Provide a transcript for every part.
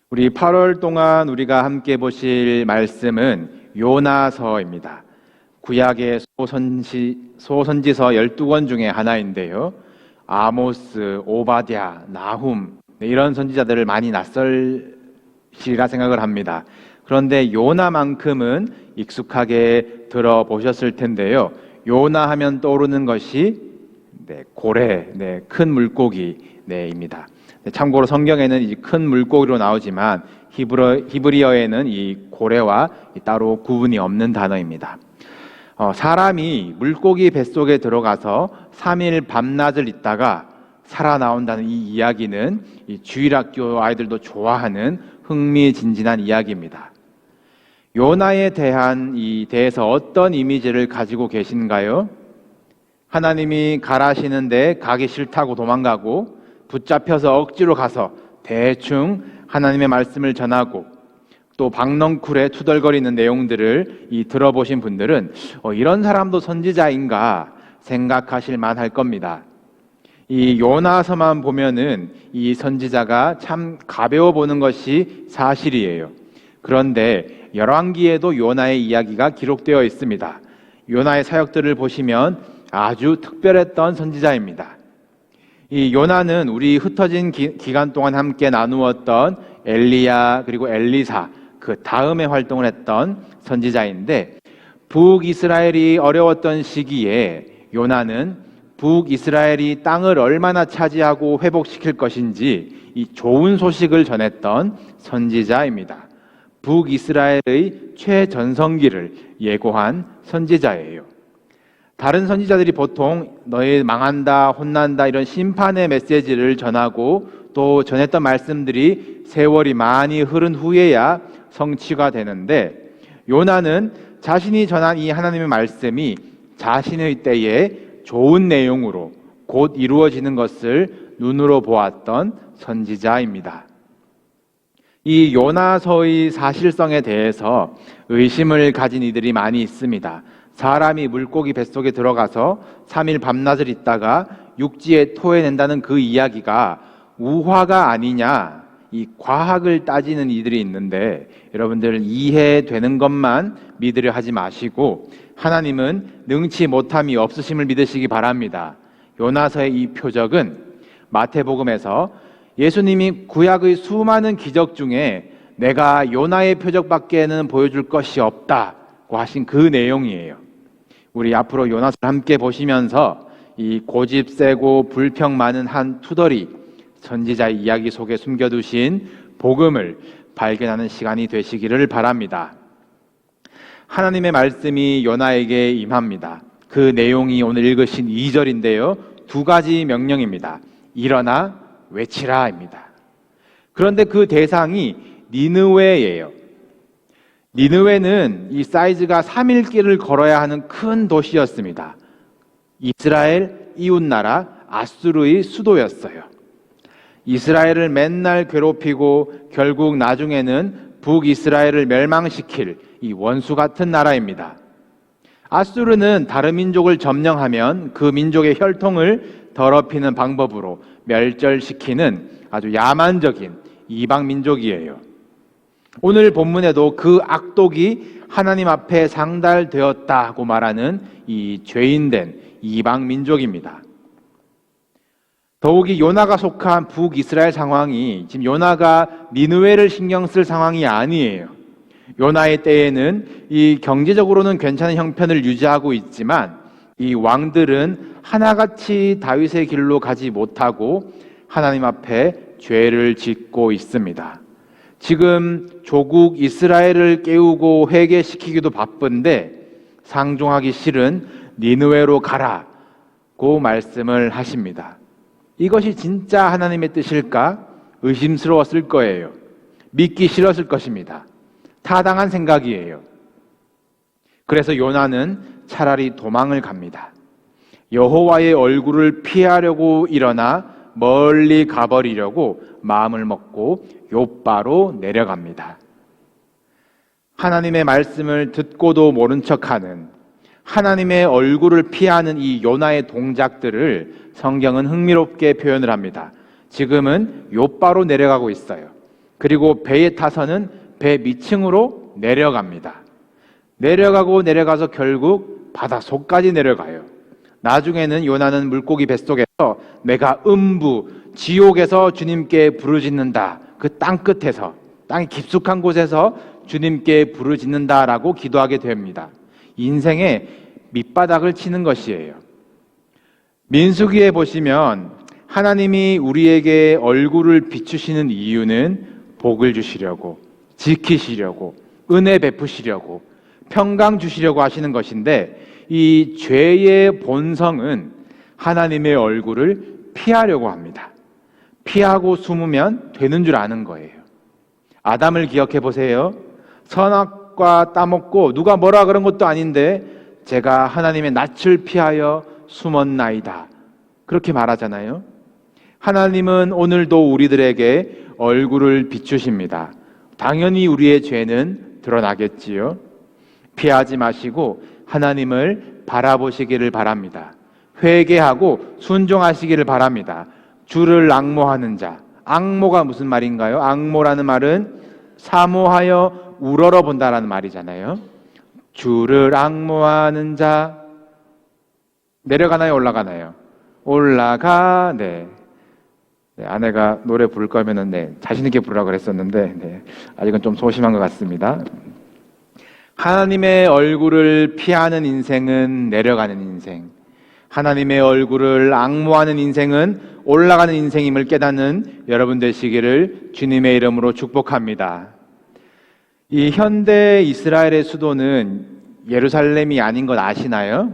우리 8월 동안 우리가 함께 보실 말씀은 요나서입니다. 구약의 소선지서 12권 중에 하나인데요. 아모스, 오바댜, 나훔 이런 선지자들을 많이 낯설시리라 생각을 합니다. 그런데 요나만큼은 익숙하게 들어보셨을 텐데요. 요나 하면 떠오르는 것이 고래, 큰 물고기입니다. 참고로 성경에는 이 큰 물고기로 나오지만 히브리어에는 이 고래와 따로 구분이 없는 단어입니다. 사람이 물고기 뱃속에 들어가서 3일 밤낮을 있다가 살아나온다는 이 이야기는 이 주일학교 아이들도 좋아하는 흥미진진한 이야기입니다. 요나에 대해서 어떤 이미지를 가지고 계신가요? 하나님이 가라시는데 가기 싫다고 도망가고 붙잡혀서 억지로 가서 대충 하나님의 말씀을 전하고 또 박넝쿨에 투덜거리는 내용들을 들어보신 분들은 이런 사람도 선지자인가 생각하실 만할 겁니다. 이 요나서만 보면은 이 선지자가 참 가벼워 보는 것이 사실이에요. 그런데 열왕기에도 요나의 이야기가 기록되어 있습니다. 요나의 사역들을 보시면 아주 특별했던 선지자입니다. 이 요나는 우리 흩어진 기간 동안 함께 나누었던 엘리야 그리고 엘리사 그 다음에 활동을 했던 선지자인데, 북이스라엘이 어려웠던 시기에 요나는 북이스라엘이 땅을 얼마나 차지하고 회복시킬 것인지 이 좋은 소식을 전했던 선지자입니다. 북이스라엘의 최전성기를 예고한 선지자예요. 다른 선지자들이 보통 너희 망한다, 혼난다 이런 심판의 메시지를 전하고 또 전했던 말씀들이 세월이 많이 흐른 후에야 성취가 되는데, 요나는 자신이 전한 이 하나님의 말씀이 자신의 때에 좋은 내용으로 곧 이루어지는 것을 눈으로 보았던 선지자입니다. 이 요나서의 사실성에 대해서 의심을 가진 이들이 많이 있습니다. 사람이 물고기 뱃속에 들어가서 3일 밤낮을 있다가 육지에 토해낸다는 그 이야기가 우화가 아니냐, 이 과학을 따지는 이들이 있는데, 여러분들 이해되는 것만 믿으려 하지 마시고 하나님은 능치 못함이 없으심을 믿으시기 바랍니다. 요나서의 이 표적은 마태복음에서 예수님이 구약의 수많은 기적 중에 내가 요나의 표적밖에는 보여줄 것이 없다고 하신 그 내용이에요. 우리 앞으로 요나서를 함께 보시면서 이 고집 세고 불평 많은 한 투덜이 선지자의 이야기 속에 숨겨두신 복음을 발견하는 시간이 되시기를 바랍니다. 하나님의 말씀이 요나에게 임합니다. 그 내용이 오늘 읽으신 2절인데요. 두 가지 명령입니다. 일어나 외치라입니다. 그런데 그 대상이 니느웨예요. 니느웨는 이 사이즈가 3일 길을 걸어야 하는 큰 도시였습니다. 이스라엘 이웃나라 아수르의 수도였어요. 이스라엘을 맨날 괴롭히고 결국 나중에는 북이스라엘을 멸망시킬 이 원수 같은 나라입니다. 아수르는 다른 민족을 점령하면 그 민족의 혈통을 더럽히는 방법으로 멸절시키는 아주 야만적인 이방 민족이에요. 오늘 본문에도 그 악독이 하나님 앞에 상달되었다고 말하는 이 죄인된 이방 민족입니다. 더욱이 요나가 속한 북이스라엘 상황이 지금 요나가 니느웨를 신경 쓸 상황이 아니에요. 요나의 때에는 이 경제적으로는 괜찮은 형편을 유지하고 있지만 이 왕들은 하나같이 다윗의 길로 가지 못하고 하나님 앞에 죄를 짓고 있습니다. 지금 조국 이스라엘을 깨우고 회개시키기도 바쁜데 상종하기 싫은 니느웨로 가라고 말씀을 하십니다. 이것이 진짜 하나님의 뜻일까? 의심스러웠을 거예요. 믿기 싫었을 것입니다. 타당한 생각이에요. 그래서 요나는 차라리 도망을 갑니다. 여호와의 얼굴을 피하려고 일어나 멀리 가버리려고 마음을 먹고 욥바로 내려갑니다. 하나님의 말씀을 듣고도 모른 척하는, 하나님의 얼굴을 피하는 이 요나의 동작들을 성경은 흥미롭게 표현을 합니다. 지금은 욥바로 내려가고 있어요. 그리고 배에 타서는 배 밑층으로 내려갑니다. 내려가서 결국 바다 속까지 내려가요. 나중에는 요나는 물고기 뱃속에서 내가 음부, 지옥에서 주님께 부르짖는다. 그 땅 끝에서, 땅이 깊숙한 곳에서 주님께 부르짖는다라고 기도하게 됩니다. 인생의 밑바닥을 치는 것이에요. 민수기에 보시면 하나님이 우리에게 얼굴을 비추시는 이유는 복을 주시려고, 지키시려고, 은혜 베푸시려고, 평강 주시려고 하시는 것인데, 이 죄의 본성은 하나님의 얼굴을 피하려고 합니다. 피하고 숨으면 되는 줄 아는 거예요. 아담을 기억해 보세요. 선악과 따먹고 누가 뭐라 그런 것도 아닌데 제가 하나님의 낯을 피하여 숨었나이다. 그렇게 말하잖아요. 하나님은 오늘도 우리들에게 얼굴을 비추십니다. 당연히 우리의 죄는 드러나겠지요. 피하지 마시고 하나님을 바라보시기를 바랍니다. 회개하고 순종하시기를 바랍니다. 주를 앙모하는 자. 앙모가 무슨 말인가요? 앙모라는 말은 사모하여 우러러 본다라는 말이잖아요. 주를 앙모하는 자. 내려가나요? 올라가나요? 올라가. 네. 아내가 노래 부를 거면은 자신 있게 부르라고 그랬었는데 아직은 좀 소심한 것 같습니다. 하나님의 얼굴을 피하는 인생은 내려가는 인생, 하나님의 얼굴을 앙모하는 인생은 올라가는 인생임을 깨닫는 여러분 되시기를 주님의 이름으로 축복합니다. 이 현대 이스라엘의 수도는 예루살렘이 아닌 것 아시나요?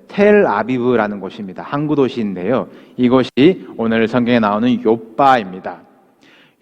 텔 아비브라는 곳입니다. 항구 도시인데요. 이곳이 오늘 성경에 나오는 욥바입니다.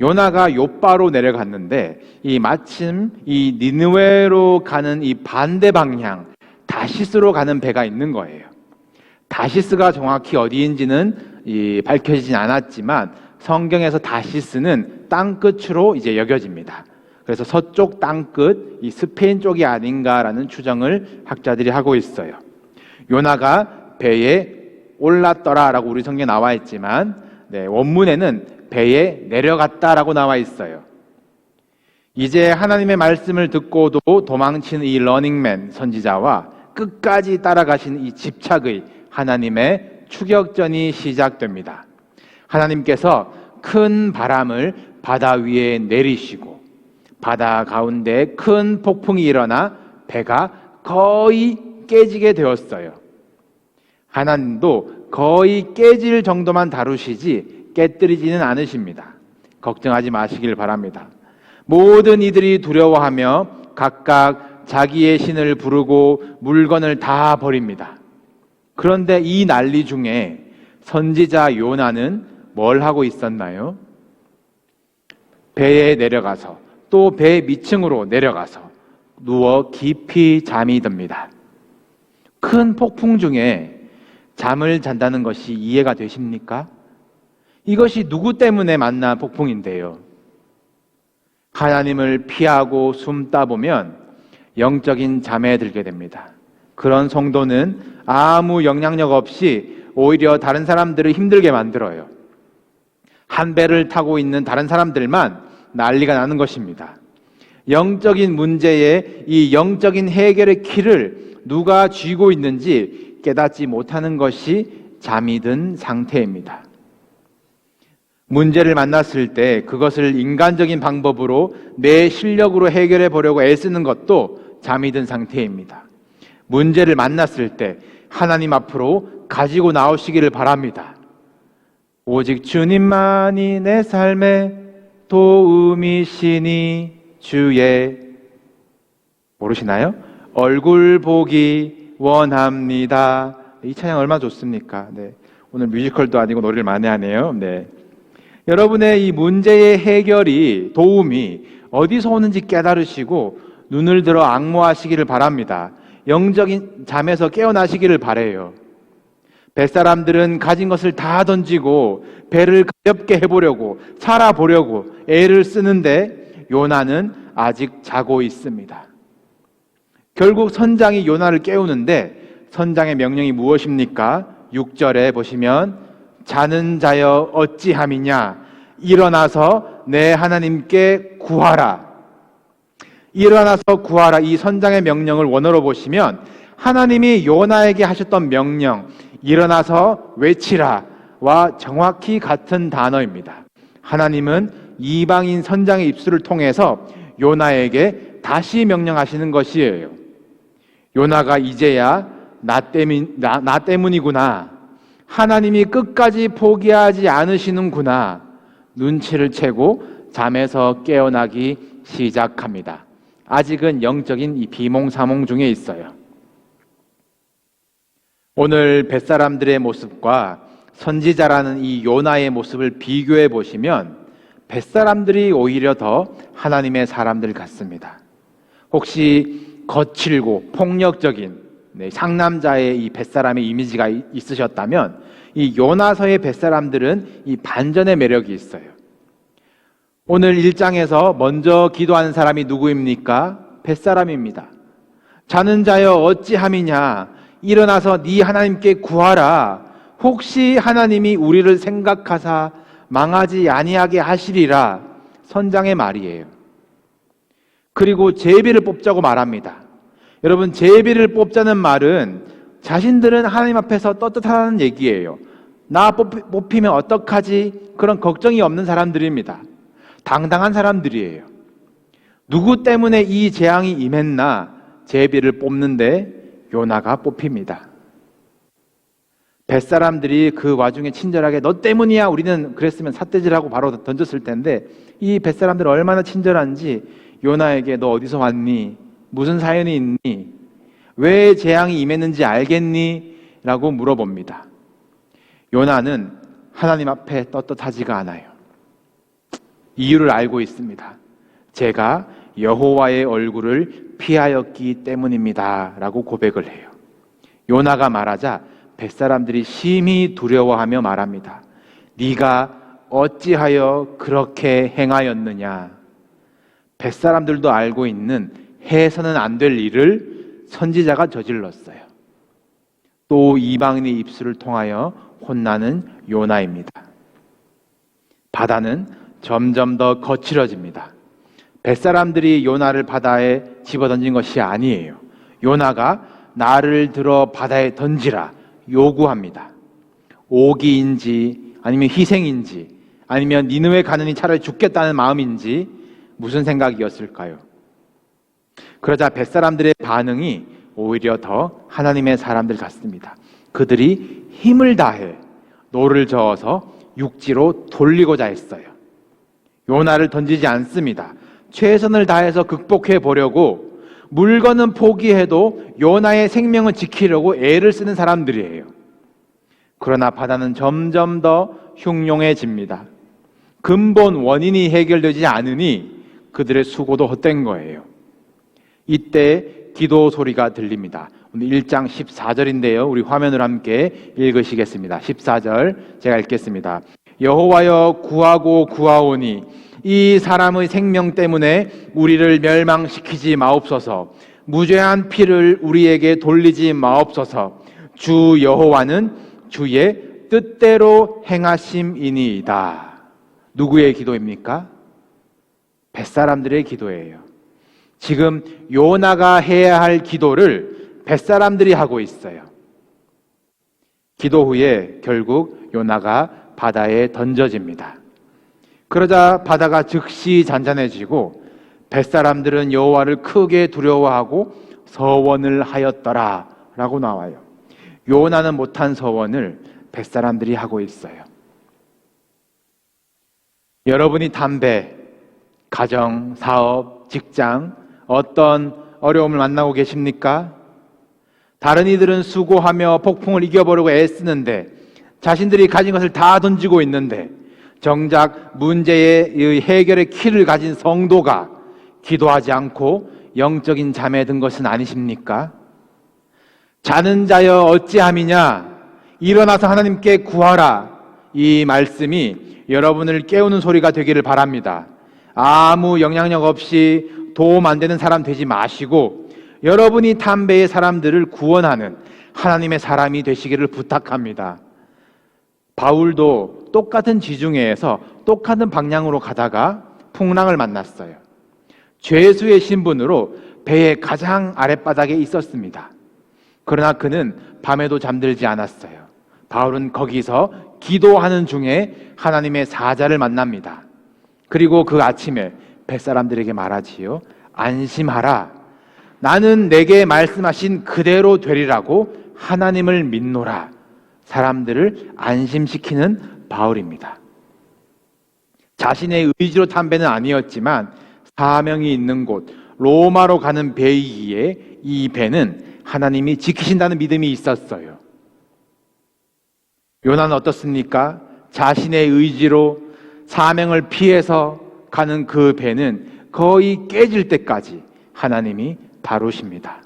요나가 욥바로 내려갔는데 마침 이 니느웨로 가는 이 반대 방향 다시스로 가는 배가 있는 거예요. 다시스가 정확히 어디인지는 밝혀지진 않았지만 성경에서 다시스는 땅끝으로 이제 여겨집니다. 그래서 서쪽 땅끝, 이 스페인 쪽이 아닌가라는 추정을 학자들이 하고 있어요. 요나가 배에 올랐더라라고 우리 성경에 나와 있지만 원문에는 배에 내려갔다라고 나와 있어요. 이제 하나님의 말씀을 듣고도 도망치는 이 러닝맨 선지자와 끝까지 따라가신 이 집착의 하나님의 추격전이 시작됩니다. 하나님께서 큰 바람을 바다 위에 내리시고 바다 가운데 큰 폭풍이 일어나 배가 거의 깨지게 되었어요. 하나님도 거의 깨질 정도만 다루시지 깨뜨리지는 않으십니다. 걱정하지 마시길 바랍니다. 모든 이들이 두려워하며 각각 자기의 신을 부르고 물건을 다 버립니다. 그런데 이 난리 중에 선지자 요나는 뭘 하고 있었나요? 배에 내려가서 또 배 밑층으로 내려가서 누워 깊이 잠이 듭니다. 큰 폭풍 중에 잠을 잔다는 것이 이해가 되십니까? 이것이 누구 때문에 만난 폭풍인데요. 하나님을 피하고 숨다 보면 영적인 잠에 들게 됩니다. 그런 성도는 아무 영향력 없이 오히려 다른 사람들을 힘들게 만들어요. 한 배를 타고 있는 다른 사람들만 난리가 나는 것입니다. 영적인 문제에 이 영적인 해결의 키를 누가 쥐고 있는지 깨닫지 못하는 것이 잠이 든 상태입니다. 문제를 만났을 때 그것을 인간적인 방법으로 내 실력으로 해결해 보려고 애쓰는 것도 잠이 든 상태입니다. 문제를 만났을 때 하나님 앞으로 가지고 나오시기를 바랍니다. 오직 주님만이 내 삶의 도움이시니 주의 모르시나요? 얼굴 보기 원합니다. 이 찬양 얼마나 좋습니까? 오늘 뮤지컬도 아니고 노래를 많이 하네요. 여러분의 이 문제의 해결이 도움이 어디서 오는지 깨달으시고 눈을 들어 앙모하시기를 바랍니다. 영적인 잠에서 깨어나시기를 바래요. 뱃사람들은 가진 것을 다 던지고 배를 가볍게 해보려고 살아보려고 애를 쓰는데 요나는 아직 자고 있습니다. 결국 선장이 요나를 깨우는데 선장의 명령이 무엇입니까? 6절에 보시면 자는 자여 어찌함이냐 일어나서 내 하나님께 구하라. 일어나서 구하라. 이 선장의 명령을 원어로 보시면 하나님이 요나에게 하셨던 명령, 일어나서 외치라와 정확히 같은 단어입니다. 하나님은 이방인 선장의 입술을 통해서 요나에게 다시 명령하시는 것이에요. 요나가 이제야 나 때문이구나. 하나님이 끝까지 포기하지 않으시는구나. 눈치를 채고 잠에서 깨어나기 시작합니다. 아직은 영적인 이 비몽사몽 중에 있어요. 오늘 벳사람들의 모습과 선지자라는 이 요나의 모습을 비교해 보시면 벳사람들이 오히려 더 하나님의 사람들 같습니다. 혹시 거칠고 폭력적인 상남자의 이 벳사람의 이미지가 있으셨다면 이 요나서의 벳사람들은 이 반전의 매력이 있어요. 오늘 1장에서 먼저 기도하는 사람이 누구입니까? 벳사람입니다. 자는 자여 어찌함이냐? 일어나서 네 하나님께 구하라. 혹시 하나님이 우리를 생각하사 망하지 아니하게 하시리라. 선장의 말이에요. 그리고 제비를 뽑자고 말합니다. 여러분, 제비를 뽑자는 말은 자신들은 하나님 앞에서 떳떳하다는 얘기예요. 나 뽑히면 어떡하지? 그런 걱정이 없는 사람들입니다. 당당한 사람들이에요. 누구 때문에 이 재앙이 임했나? 제비를 뽑는데 요나가 뽑힙니다. 벳사람들이 그 와중에 친절하게 너 때문이야 우리는 그랬으면 삿대질하고 바로 던졌을 텐데 이 벳사람들 얼마나 친절한지 요나에게 너 어디서 왔니? 무슨 사연이 있니? 왜 재앙이 임했는지 알겠니? 라고 물어봅니다. 요나는 하나님 앞에 떳떳하지가 않아요. 이유를 알고 있습니다. 제가 여호와의 얼굴을 피하였기 때문입니다. 라고 고백을 해요. 요나가 말하자 벳사람들이 심히 두려워하며 말합니다. 네가 어찌하여 그렇게 행하였느냐? 벳사람들도 알고 있는 해서는 안 될 일을 선지자가 저질렀어요. 또 이방인의 입술을 통하여 혼나는 요나입니다. 바다는 점점 더 거칠어집니다. 벳사람들이 요나를 바다에 집어던진 것이 아니에요. 요나가 나를 들어 바다에 던지라 요구합니다. 오기인지 아니면 희생인지 아니면 니느웨 가느니 차라리 죽겠다는 마음인지 무슨 생각이었을까요? 그러자 벳사람들의 반응이 오히려 더 하나님의 사람들 같습니다. 그들이 힘을 다해 노를 저어서 육지로 돌리고자 했어요. 요나를 던지지 않습니다. 최선을 다해서 극복해 보려고 물건은 포기해도 요나의 생명을 지키려고 애를 쓰는 사람들이에요. 그러나 바다는 점점 더 흉흉해집니다. 근본 원인이 해결되지 않으니 그들의 수고도 헛된 거예요. 이때 기도 소리가 들립니다. 오늘 1장 14절인데요. 우리 화면을 함께 읽으시겠습니다. 14절 제가 읽겠습니다. 여호와여 구하고 구하오니 이 사람의 생명 때문에 우리를 멸망시키지 마옵소서. 무죄한 피를 우리에게 돌리지 마옵소서. 주 여호와는 주의 뜻대로 행하심이니이다. 누구의 기도입니까? 벳사람들의 기도예요. 지금 요나가 해야 할 기도를 벳사람들이 하고 있어요. 기도 후에 결국 요나가 바다에 던져집니다. 그러자 바다가 즉시 잔잔해지고 벳사람들은 여호와를 크게 두려워하고 서원을 하였더라 라고 나와요. 요나는 못한 서원을 벳사람들이 하고 있어요. 여러분이 담배, 가정, 사업, 직장 어떤 어려움을 만나고 계십니까? 다른 이들은 수고하며 폭풍을 이겨보려고 애쓰는데 자신들이 가진 것을 다 던지고 있는데 정작 문제의 해결의 키를 가진 성도가 기도하지 않고 영적인 잠에 든 것은 아니십니까? 자는 자여 어찌함이냐? 일어나서 하나님께 구하라. 이 말씀이 여러분을 깨우는 소리가 되기를 바랍니다. 아무 영향력 없이 도움 안 되는 사람 되지 마시고 여러분이 담배의 사람들을 구원하는 하나님의 사람이 되시기를 부탁합니다. 바울도 똑같은 지중해에서 똑같은 방향으로 가다가 풍랑을 만났어요. 죄수의 신분으로 배의 가장 아랫바닥에 있었습니다. 그러나 그는 밤에도 잠들지 않았어요. 바울은 거기서 기도하는 중에 하나님의 사자를 만납니다. 그리고 그 아침에 뱃사람들에게 말하지요. 안심하라. 나는 내게 말씀하신 그대로 되리라고 하나님을 믿노라. 사람들을 안심시키는 바울입니다. 자신의 의지로 탄 배는 아니었지만 사명이 있는 곳 로마로 가는 배이기에 이 배는 하나님이 지키신다는 믿음이 있었어요. 요나는 어떻습니까? 자신의 의지로 사명을 피해서 가는 그 배는 거의 깨질 때까지 하나님이 다루십니다.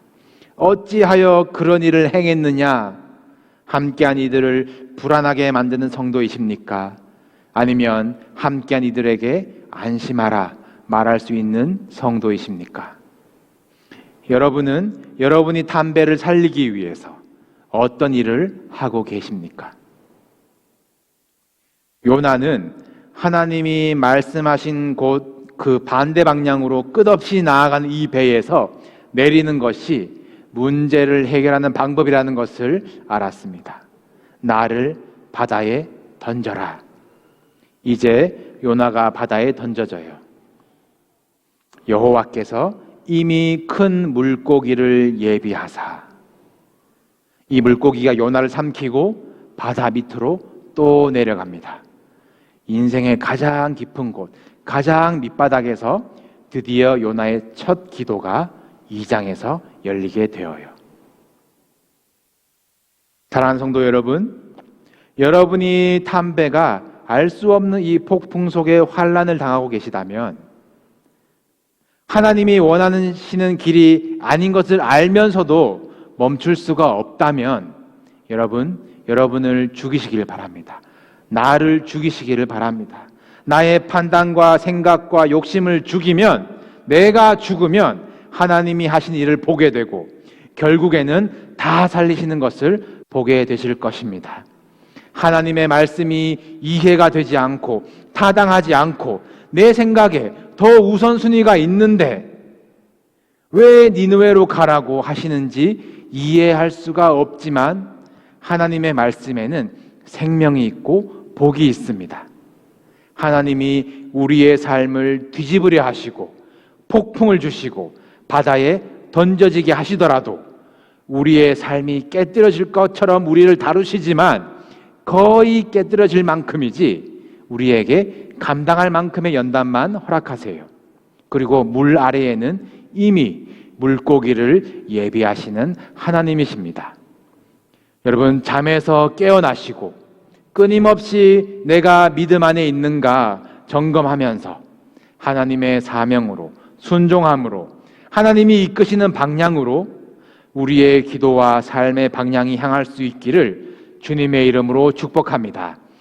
어찌하여 그런 일을 행했느냐? 함께한 이들을 불안하게 만드는 성도이십니까? 아니면 함께한 이들에게 안심하라 말할 수 있는 성도이십니까? 여러분은 여러분이 탄 배를 살리기 위해서 어떤 일을 하고 계십니까? 요나는 하나님이 말씀하신 곳 그 반대 방향으로 끝없이 나아가는 이 배에서 내리는 것이 문제를 해결하는 방법이라는 것을 알았습니다. 나를 바다에 던져라. 이제 요나가 바다에 던져져요. 여호와께서 이미 큰 물고기를 예비하사 이 물고기가 요나를 삼키고 바다 밑으로 또 내려갑니다. 인생의 가장 깊은 곳, 가장 밑바닥에서 드디어 요나의 첫 기도가 2장에서 열리게 되어요. 사랑하는 성도 여러분, 여러분이 탄 배가 알 수 없는 이 폭풍 속에 환난을 당하고 계시다면, 하나님이 원하시는 길이 아닌 것을 알면서도 멈출 수가 없다면 여러분을 죽이시길 바랍니다. 나를 죽이시기를 바랍니다. 나의 판단과 생각과 욕심을 죽이면, 내가 죽으면 하나님이 하신 일을 보게 되고 결국에는 다 살리시는 것을 보게 되실 것입니다. 하나님의 말씀이 이해가 되지 않고 타당하지 않고 내 생각에 더 우선순위가 있는데 왜 니느웨로 가라고 하시는지 이해할 수가 없지만 하나님의 말씀에는 생명이 있고 복이 있습니다. 하나님이 우리의 삶을 뒤집으려 하시고 폭풍을 주시고 바다에 던져지게 하시더라도 우리의 삶이 깨뜨려질 것처럼 우리를 다루시지만 거의 깨뜨려질 만큼이지 우리에게 감당할 만큼의 연단만 허락하세요. 그리고 물 아래에는 이미 물고기를 예비하시는 하나님이십니다. 여러분, 잠에서 깨어나시고 끊임없이 내가 믿음 안에 있는가 점검하면서 하나님의 사명으로, 순종함으로, 하나님이 이끄시는 방향으로 우리의 기도와 삶의 방향이 향할 수 있기를 주님의 이름으로 축복합니다.